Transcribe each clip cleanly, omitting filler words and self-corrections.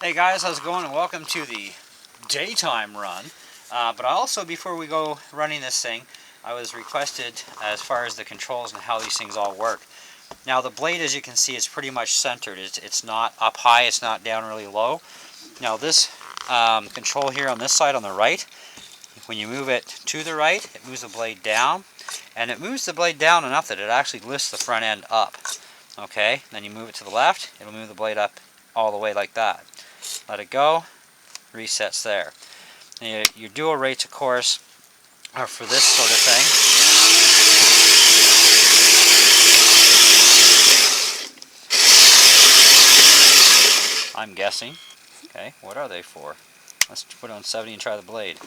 Hey guys, how's it going? And welcome to the daytime run. But also, before we go running this thing, I was requested as far as the controls and how these things all work. Now the blade, as you can see, is pretty much centered. It's not up high, it's not down really low. Now this control here on this side on the right, when you move it to the right, it moves the blade down. And it moves the blade down enough that it actually lifts the front end up. Okay, then you move it to the left, it'll move the blade up all the way like that. Let it go, resets there. And your dual rates, of course, are for this sort of thing. I'm guessing. Okay, what are they for? Let's put it on 70 and try the blade.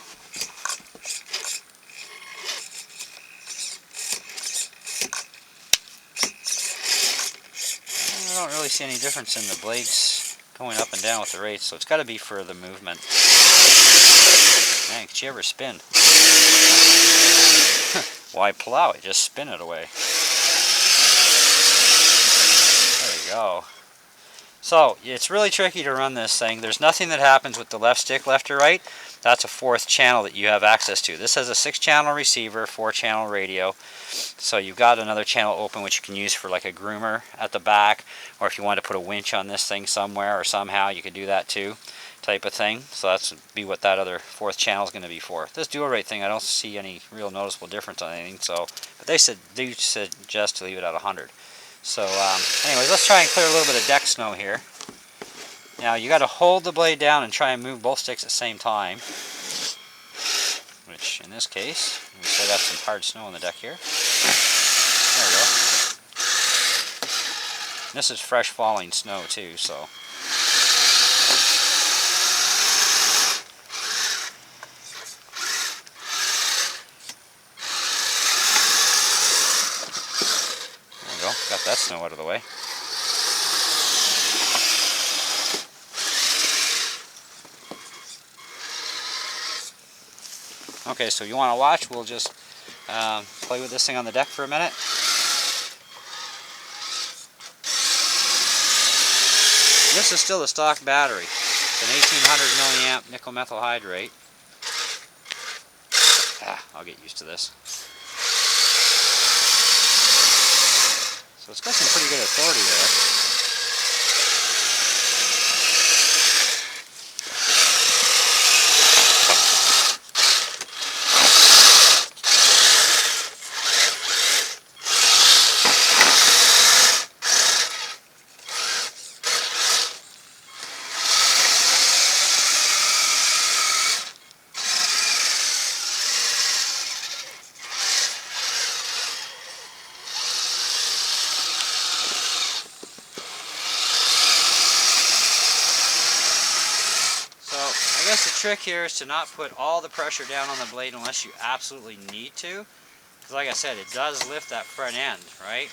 I don't really see any difference in the blades going up and down with the rates, so it's got to be for the movement. Man, could you ever spin? Why plow it? Just spin it away. There we go. So, it's really tricky to run this thing. There's nothing that happens with the left stick, left or right. That's a fourth channel that you have access to. This has a 6-channel receiver, 4-channel radio. So you've got another channel open which you can use for like a groomer at the back, or if you want to put a winch on this thing somewhere or somehow, you could do that too, type of thing. So that's be what that other 4th channel is going to be for. This dual rate thing, I don't see any real noticeable difference on anything. So, but they do suggest to leave it at 100. So anyways, let's try and clear a little bit of deck snow here. Now you got to hold the blade down and try and move both sticks at the same time. Which in this case, we still got some hard snow on the deck here. There we go. This is fresh falling snow too, so. There we go, got that snow out of the way. Okay, so you want to watch, we'll just play with this thing on the deck for a minute. This is still the stock battery. It's an 1800 milliamp nickel methyl hydrate. I'll get used to this. So it's got some pretty good authority there. I guess the trick here is to not put all the pressure down on the blade unless you absolutely need to. Because like I said, it does lift that front end, right?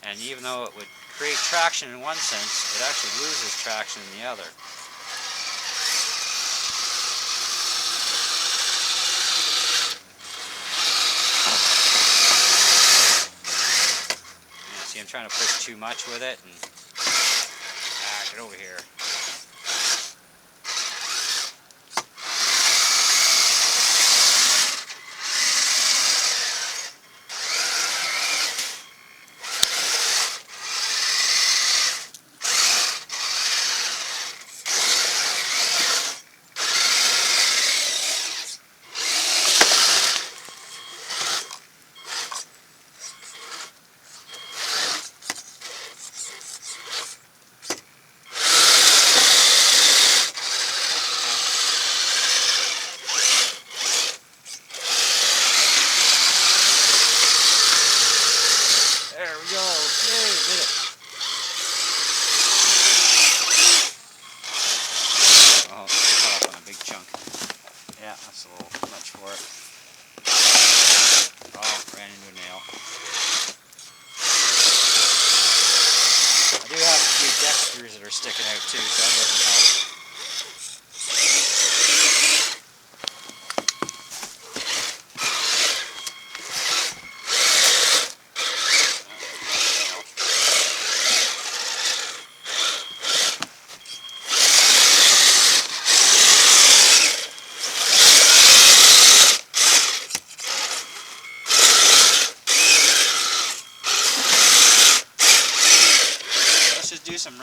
And even though it would create traction in one sense, it actually loses traction in the other. Yeah, see, I'm trying to push too much with it, and get over here. That's a little much for it. Oh, ran into a nail. I do have a few deck screws that are sticking out too, so that doesn't help.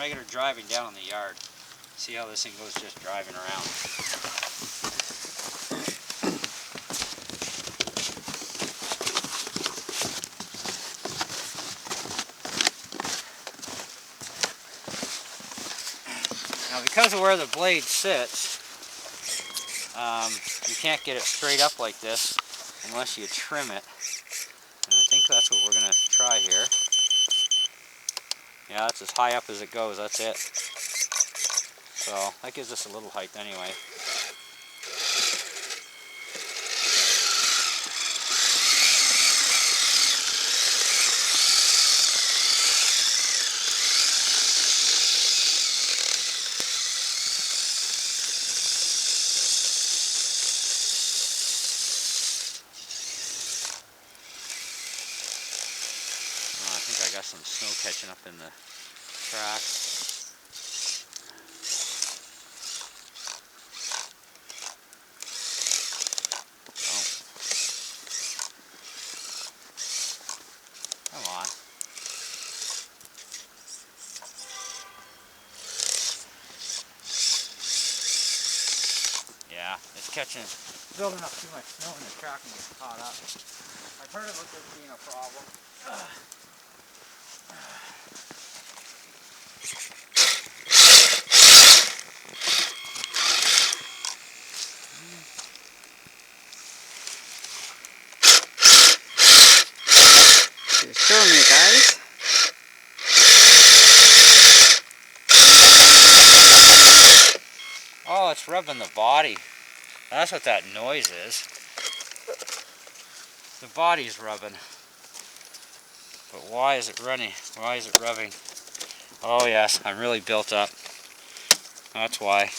regular driving down in the yard. See how this thing goes just driving around. Now because of where the blade sits, you can't get it straight up like this unless you trim it. And I think that's what we're going to try here. Yeah, that's as high up as it goes, that's it. So that gives us a little height anyway. I got some snow catching up in the track. Oh. Come on. Yeah, it's building up too much snow in the track and gets caught up. I've heard about this being a problem. Just showing you guys. Oh, it's rubbing the body. That's what that noise is. The body's rubbing. But why is it running? Why is it rubbing? Oh yes, I'm really built up. That's why.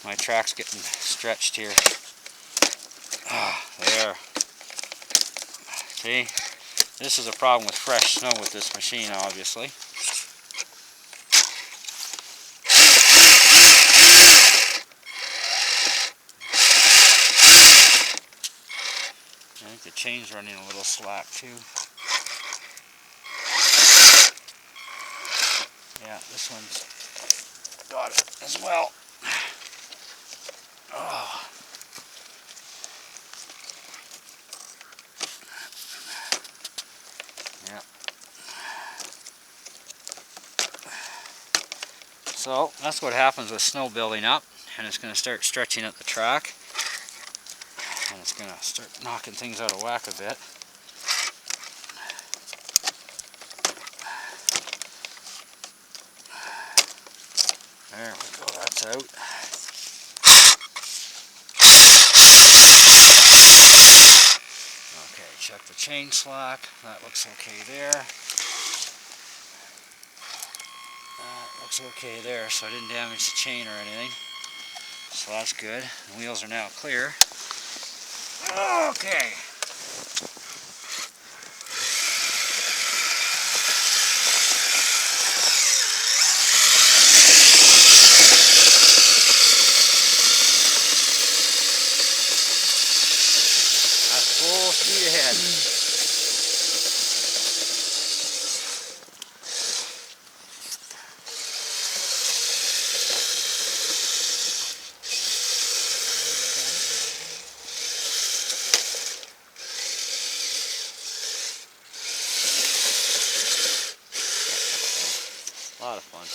My track's getting stretched here. Ah, there. See? This is a problem with fresh snow with this machine, obviously. I think the chain's running a little slack too. Yeah, this one's got it as well. Oh. Yeah. So that's what happens with snow building up, and it's going to start stretching out the track, and it's going to start knocking things out of whack a bit. There we go, that's out. Okay, check the chain slack. That looks okay there. That looks okay there, so I didn't damage the chain or anything. So that's good. The wheels are now clear. Okay. Full speed ahead. A lot of fun.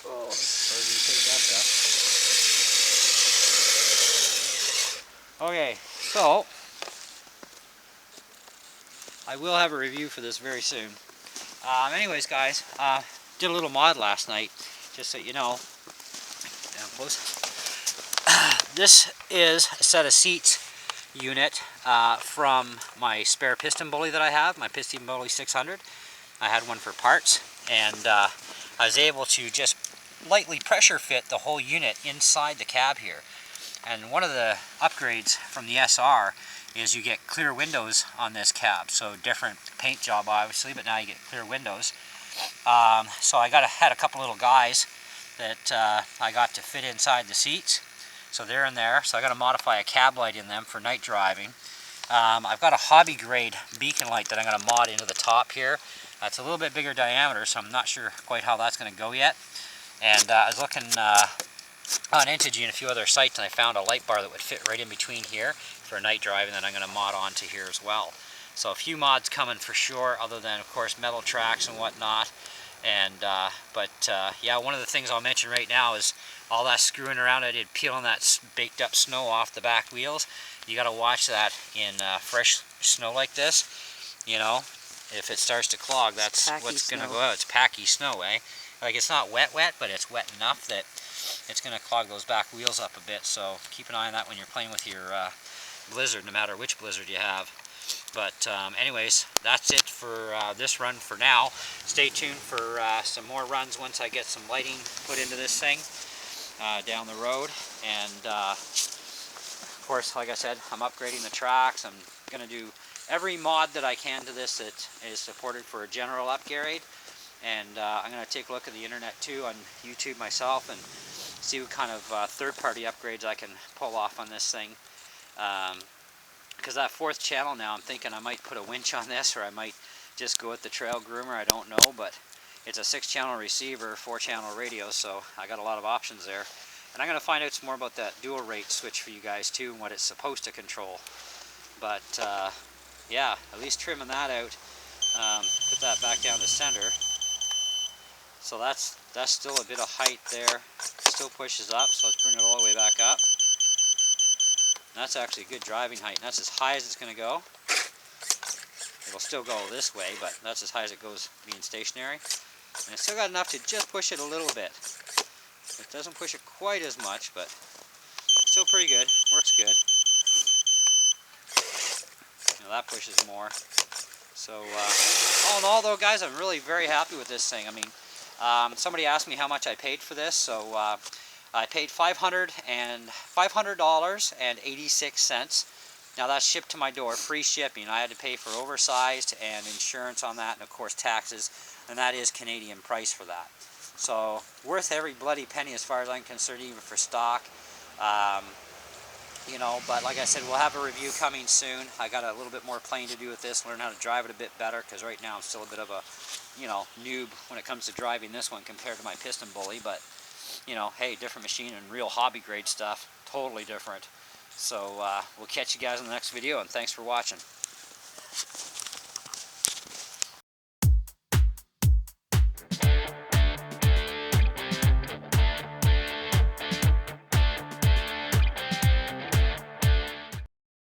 Oh, where do you take that stuff? Okay, so I will have a review for this very soon. Anyways, guys, did a little mod last night, just so you know. Down close. This is a set of seats unit from my spare piston bully that I have, my piston bully 600. I had one for parts, and I was able to just lightly pressure fit the whole unit inside the cab here. And one of the upgrades from the SR is you get clear windows on this cab. So different paint job obviously, but now you get clear windows. So I had a couple little guys that I got to fit inside the seats. So they're in there. So I got to modify a cab light in them for night driving. I've got a hobby grade beacon light that I'm going to mod into the top here. It's a little bit bigger diameter, so I'm not sure quite how that's going to go yet. And I was looking on Intage and a few other sites, and I found a light bar that would fit right in between here for night driving that I'm going to mod onto here as well. So a few mods coming for sure, other than of course metal tracks and whatnot. And yeah, one of the things I'll mention right now is all that screwing around I did peeling that baked up snow off the back wheels. You got to watch that in fresh snow like this. You know, if it starts to clog, that's what's going to go out. It's packy snow, eh? Like, it's not wet, but it's wet enough that it's going to clog those back wheels up a bit. So keep an eye on that when you're playing with your Blizzard, no matter which Blizzard you have. But anyways, that's it for this run for now. Stay tuned for some more runs once I get some lighting put into this thing down the road. And of course, like I said, I'm upgrading the tracks. I'm going to do every mod that I can to this that is supported for a general upgrade. And I'm going to take a look at the internet too, on YouTube myself, and see what kind of third-party upgrades I can pull off on this thing. Because that fourth channel now, I'm thinking I might put a winch on this, or I might just go with the trail groomer. I don't know, but it's a 6-channel receiver, 4-channel radio, so I got a lot of options there. And I'm going to find out some more about that dual rate switch for you guys too, and what it's supposed to control. But yeah, at least trimming that out, put that back down to center. So that's still a bit of height there. Still pushes up, so let's bring it all the way back up. That's actually a good driving height, and that's as high as it's going to go. It'll still go this way, but that's as high as it goes being stationary. And it's still got enough to just push it a little bit. It doesn't push it quite as much, but still pretty good. Works good. You know, that pushes more. So all in all though, guys, I'm really very happy with this thing. I mean, somebody asked me how much I paid for this, so I paid $500.86. Now that's shipped to my door, free shipping. I had to pay for oversized and insurance on that, and of course taxes, and that is Canadian price for that. So worth every bloody penny as far as I'm concerned, even for stock. You know, but like I said, we'll have a review coming soon. I got a little bit more playing to do with this, learn how to drive it a bit better, because right now I'm still a bit of a, you know, noob when it comes to driving this one compared to my piston bully. But you know, hey, different machine and real hobby grade stuff, totally different. So we'll catch you guys in the next video, and thanks for watching.